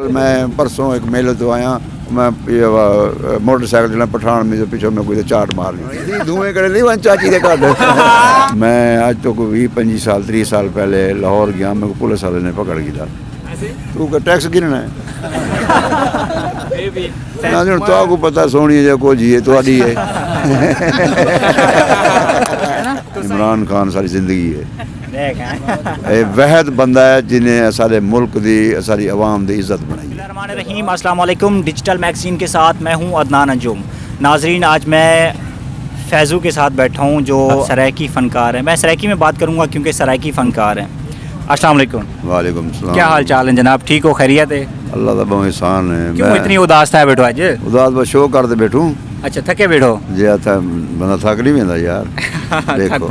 मैं परसों एक मेले तो आया, मैं मोटरसाइकिल जो पठान में पिछले मैं कोई चाट मार ली धुएं करे नहीं वन चाची के घर। मैं आज तो कोई 20-25 साल 30 साल पहले लाहौर गया, मेरे को पुलिस वाले ने पकड़ गया, तू का टैक्स गिनना है तो आपको पता सोनी है को जी है तो है। इमरान खान सारी जिंदगी है, वहद बंदा है जिन्हें सारे मुल्क दी सारी अवाम दी इज्जत बनाई। रहीम अस्सलाम वालेकुम। डिजिटल मैगज़ीन के साथ मैं हूं अदनान अंजुम। नाजरीन, आज मैं फैज़ू के साथ बैठा हूं जो सराइकी फ़नकार है। मैं सराइकी में बात करूंगा क्योंकि सराइकी फ़नकार हैं। अस्सलाम वालेकुम। वालेकुम सलाम। क्या हाल चाल है जनाब? ठीक हो? खैरियत है? अल्लाह का बहुत एहसान है। क्यों इतनी उदास था बैठो? आज उदास बस शो करते बैठूँ। अच्छा, थके बैठो जी आता बंदा थक नहीं वेंदा यार। देखो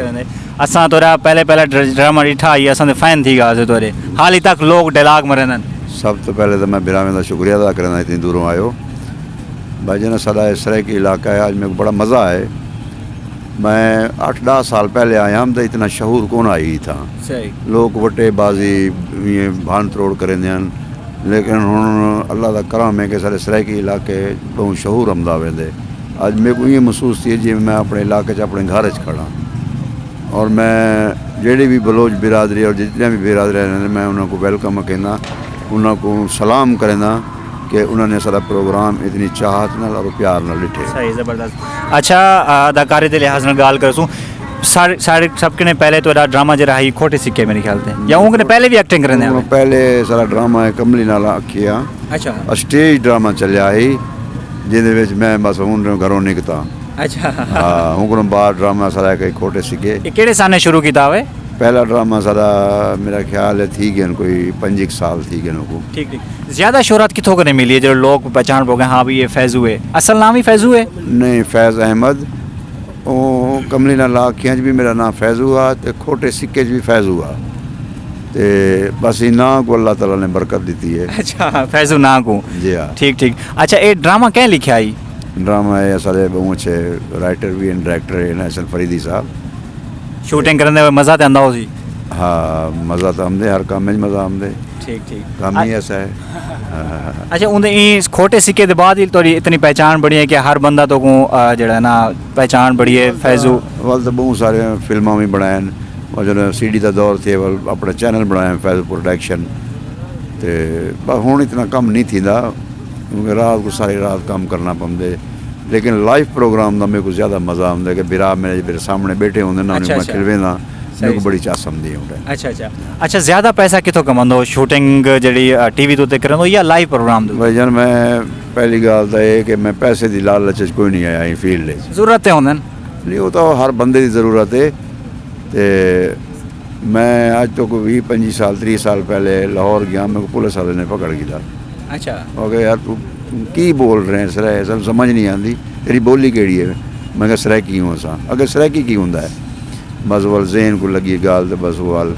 असां तोरा पहले ड्रामा डिठा ही असां फैन थी गा तोरे हाली तक लोग डायलॉग मरन। सब तो पहले तो मैं बिरामे का शुक्रिया अदा करना इतनी दूरों आयो भाई जना सारा सराइकी इलाका है। आज मेरे को बड़ा मज़ा है। मैं 8-10 साल पहले आया हम तो इतना शहूर कौन आई था। सही लोग वटे बाजी ये भान तरोड़ करेंदे हैं, लेकिन हुण अल्लाह का करम है कि सारे सराइकी इलाके बहुत शहूर आमदा वेंदे। आज मेरे को ये महसूस थी जी मैं अपने इलाके च अपने घर च खड़ा और मैं जेड़ी भी बलोच बिरादरी और जितने भी बिरादरी हैं मैं उनको वेलकम कहना, उनको सलाम करना कि उन्होंने सारा प्रोग्राम इतनी चाहत नाल और प्यार नाल लिखे। सही ज़बरदस्त। अच्छा, अदाकारी के लिहाज नाल गाल करसूं सारे सबके ने पहले तो ड्रामा जरा ही खोटे सिक्के मेरे ख्याल से या उनके पहले भी एक्टिंग करने हैं? पहले सारा ड्रामा है कमली नाल किया। अच्छा, स्टेज ड्रामा चलिया ही जिहदे विच मैं बस हुण घरों निकता। अच्छा हाँ, हुण बाद ड्रामा सारा कई खोटे सिक्के केड़े साल ने शुरू किया हुए? पहला ड्रामा सारा मेरा ख्याल है थी गए कोई 5 साल थी गए को। ठीक ठीक। ज़्यादा शोहरत कितों करने मिली है जो लोग पहचान पाओगे हाँ भी ये फैज़ू है? असल नाम ही फैज़ू है? नहीं, फैज़ अहमद। ओ कमली नाल आखियां भी मेरा नाम फैज़ू आ ते खोटे सिक्के भी फैज़ू आ ते बस इना को अल्लाह ताला ने बरकत दी है। अच्छा, फैज़ू ना को जी हाँ। ठीक ठीक। अच्छा, ये ड्रामा क्या लिखा आई? ड्रामा है सारे बहुत अच्छे राइटर भी हैं, डायरेक्टर है नासिर फरीदी साहब। शूटिंग करने में मज़ा तो आंदा हो जी? हाँ, मज़ा तो आमदे, हर काम में मज़ा आमदे। ठीक ठीक, काम ही ऐसा है। अच्छा, उन्हें खोटे सिक्के के बाद ही थोड़ी इतनी पहचान बढ़ी है कि हर बंदा तो को जड़ा ना पहचान बढ़ी है फैज़ू वाल तो बहुत सारे फिल्मां भी बनाए और जो CD का दौर थे वाल अपना चैनल बनाया फैज़ू प्रोडक्शन तो हुण इतना कम नहीं थी क्योंकि रात को सारी रात काम करना पौंदे, लेकिन लाइव प्रोग्राम का मेरे को ज़्यादा मज़ा आता कि बिरा मेरे सामने बैठे होंगे ना मैं खिलवेंदा मेरे को बड़ी चास आमदी है। अच्छा अच्छा अच्छा। ज़्यादा पैसा कितों कमांदो शूटिंग जी TV तो करो या लाइव प्रोग्राम? भाई जान मैं पहली गल तो ये कि मैं पैसे की लालच कोई नहीं आया फील्ड जरूरत होंगे नहीं, वो तो हर बंदे की ज़रूरत है। तो मैं आज तो कोई 20-25 साल 30 साल पहले लाहौर गया, मेरे को पुलिस वाले ने पकड़ गया। अच्छा हो गया यार तू की बोल रहे हैं सराय सब समझ नहीं आती तेरी बोली केड़ी है? मैं क्या सराइकी हूँ असा अगर सराइकी की होंगे बस वाल जहन को लगी गाल तो बस वाल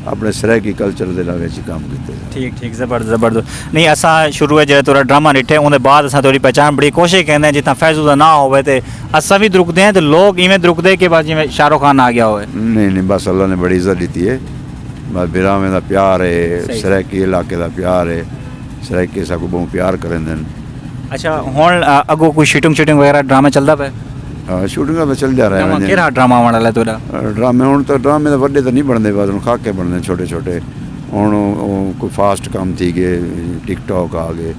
अपने सराइकी कल्चर के लागे काम किए। ठीक ठीक, जबरदस्त। नहीं असा शुरू है जो थोड़ा ड्रामा डिठे उनके बाद असा थोड़ी पहचान बड़ी कोशिश कहते हैं जितना फैज़ू का ना हो तो असा भी दुरुकते हैं तो लोग इवें दुरुकते कि बस जिमें शाहरुख खान आ गया हो। नहीं, बस अल्लाह ने बड़ी इज्जत दी है। बस बिरामे का प्यार है, सराइकी इलाके का प्यार है, सराइकी साकू बहुत प्यार करें। अच्छा, हुण अगो कोई शूटिंग वगैरह ड्रामा चलता पे? शूटिंग तो चल जा रहा है। केड़ा ड्रामा वाला तेरा? ड्रामे हुण तो ड्रामे तो वड्डे तो नहीं बनते, बस हुण खाके बनते छोटे छोटे। हुण कोई फास्ट काम थी गए, टिकटॉक आ गए।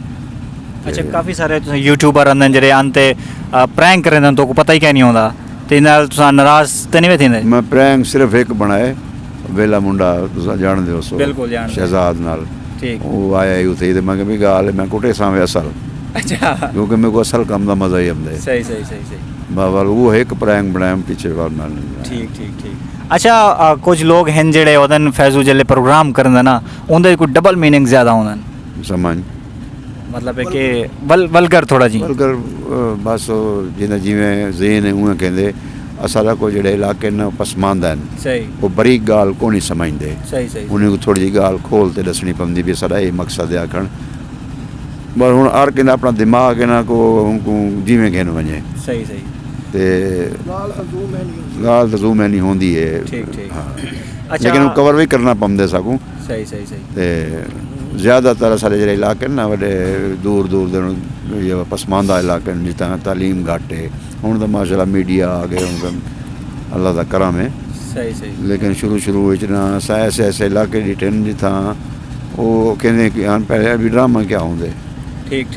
अच्छा, काफ़ी सारे यूट्यूबर आंदे जेह्ड़े आंदे प्रैंक करें तो पता ही क्या नहीं होता तो इन्हां तुसां नाराज़ तो नहीं थींदे? मैं प्रैंक सिर्फ एक बनाए, वेला मुंडा तुसां जानदे हो, बिल्कुल जानदे, शहजाद नाल। ठीक, वो आया ही उथे ते मैं कहा भी गाल मैं कुटे सां असल। अच्छा, क्योंकि मेरे को असल काम का मज़ा ही आंदा है। सही सही सही सही। बाबा वो एक प्रैंक बनाया पीछे वाल नाल। ठीक ठीक ठीक। अच्छा, कुछ लोग हैं जेड़े ओदन फैज़ू जल्ले प्रोग्राम करन ना उनदे कोई डबल मीनिंग ज़्यादा होंदन समझ मतलब है कि वलगर थोड़ा जी वलगर बस जिवें ज़हन है उवें कहंदे असां को जेड़े इलाके न पसमांदा हैं। सही, वो बरीक गाल को नहीं समझते। सही सही, उन्हें थोड़ी जी गाल खोल के दसनी पवंदी भी सारा ये मकसद है आखण बस हुण हर कंहिंदा अपना दिमाग है ना को जिवें कहन वञे। सही सही ते गाल तो जूम नहीं होंदी है। ठीक ठीक हाँ। अच्छा, लेकिन कवर भी करना पवंदे साकू। सही सही सही ते ज़्यादातर असांजे ਜਿਹੜੇ इलाके ना वॾे दूर दूर दे ये पसमानदा इलाके जितां तालीम घट है हुण तो माशाल्लाह मीडिया आ गए हुण तो अल्लाह दा करम है सही सही लेकिन शुरू विच ना असां ऐसे इलाके ॾिठे जितां वो कहंदे कि हाणे पहले भी ड्रामा क्या होंदे ठीक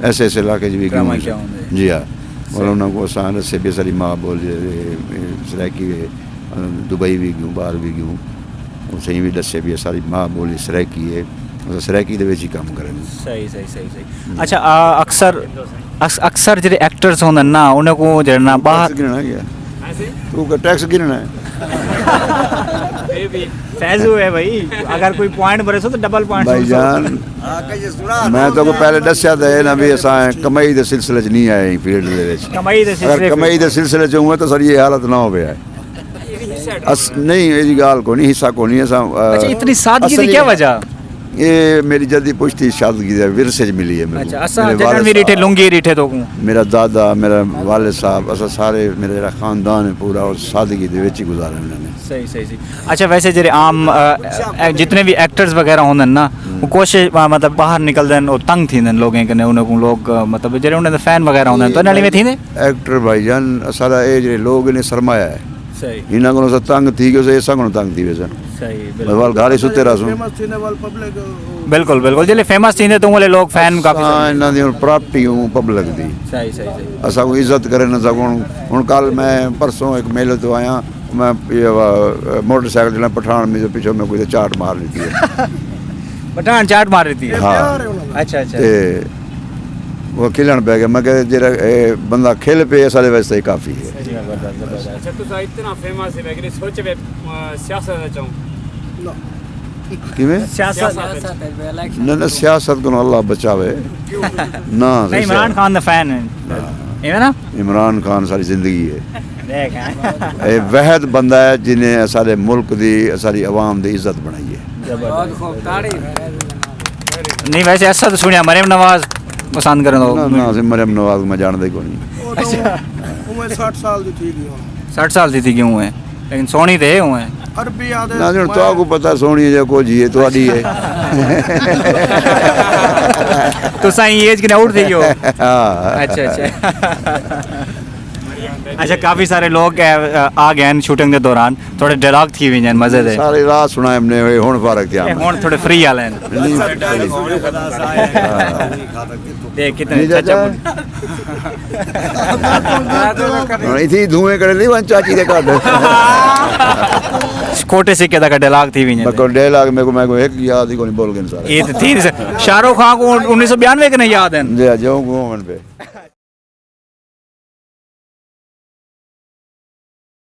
ऐसे इलाके भी ड्रामा क्या होंदे जी हाँ मतलब उनको असां से भी सारी माँ बोली सराइकी दुबई भी गयूं बाहर भी गयूं उसे भी दसे भी सारी माँ बोली सराइकी है सराइकी दे विच ही काम करें सही अच्छा अक्सर ਜਿਹੜੇ ਐਕਟਰਸ ਹੁੰਦੇ ਨਾ ਉਹਨਾਂ ਕੋ ਜਿਹੜਾ ਨਾ ਬਾਹਰ गिनना गया तू का टैक्स गिनना है फैजू है भाई अगर कोई पॉइंट भरे तो डबल पॉइंट भाईजान मैं तो को पहले दस्या था ना भी असां कमाई दे सिलसिले च नहीं आए फील्ड दे विच कमाई दे अगर कमाई दे सिलसिले च हुआ तो सर ये हालत ना हो गया नहीं ये गाल को नहीं हिस्सा को नहीं असां अच्छा इतनी सादगी की क्या वजह ये मेरी जल्दी पुश्ती शादगी दे विरसे च मिली है मेरे अच्छा को। असा मेरे जन वालिद भी रिठे साहब, लुंगी रिठे तो मेरा दादा मेरा वालिद साहब असा सारे मेरा जेड़ा खानदान है पूरा और सादगी दे विच ही गुजारा उन्होंने सही अच्छा वैसे जेरे आम जितने भी एक्टर्स वगैरह होंदे ना वो कोशिश मतलब बाहर निकलदे और तंग थींदे लोगें कने उन को लोग मतलब जेरे उन फैन वगैरह होंदे तो नाली में थींदे एक्टर भाईजान सारा ये जे लोग ने सरमाया है सही इना को तंग थी गयो से ऐसा को तंग थी वैसे सही वाल गाड़ी सुते रहसू बिल्कुल जेले फेमस थींदे तो वाले लोग फैन काफी हां इना दी प्रॉपर्टी हूं पब्लिक दी सही असा को इज्जत करे न सकूं हुन कल मैं परसों एक मेले तो आया मैं ये मोटरसाइकिल चला पठान में जो पीछे में कोई चाट मार ली थी पठान चाट मार रही थी हां अच्छा ते वो खिलन पै गया मैं कह जेरा बंदा खिल पे सारे वास्ते ही काफी है अच्छा तो इतना फेमस है मैं सोचे वे सियासत में जाऊं किवें सियासत न सियासत को अल्लाह बचावे ना नहीं इमरान खान दा फैन है ये ना इमरान खान सारी जिंदगी है देख ये वहद बंदा है जिन्हें सारे मुल्क दी सारी आवाम दी इज्जत बनाई है नहीं वैसे ऐसा तो सुनिया मरियम नवाज पसंद करें तो ना से मरियम नवाज मैं जानदा ही कोनी अच्छा उम्र 60 साल दी थी 60 साल दी थी क्यों है लेकिन सोनी थे हुए अरबी आदे ना जो तो आपको पता सोनी है को जी है तो आडी है तो सही एज के आउट थी हो हां अच्छा अच्छा काफी सारे लोग आ गए शूटिंग के दौरान थोड़े डायलॉग थी हुई मजे दे सारी रात सुना हमने हुन फर्क क्या हुन थोड़े फ्री वाले हैं देख कितने चाचा इथी धुएं करे ली वन चाची दे काट खोटे सिक्के दा डायलॉग थी हुई मैं डायलॉग मैं को एक याद ही कोनी बोल गए सारे ये थी शाहरुख खान को 1992 के नहीं याद है जे जो घूमन पे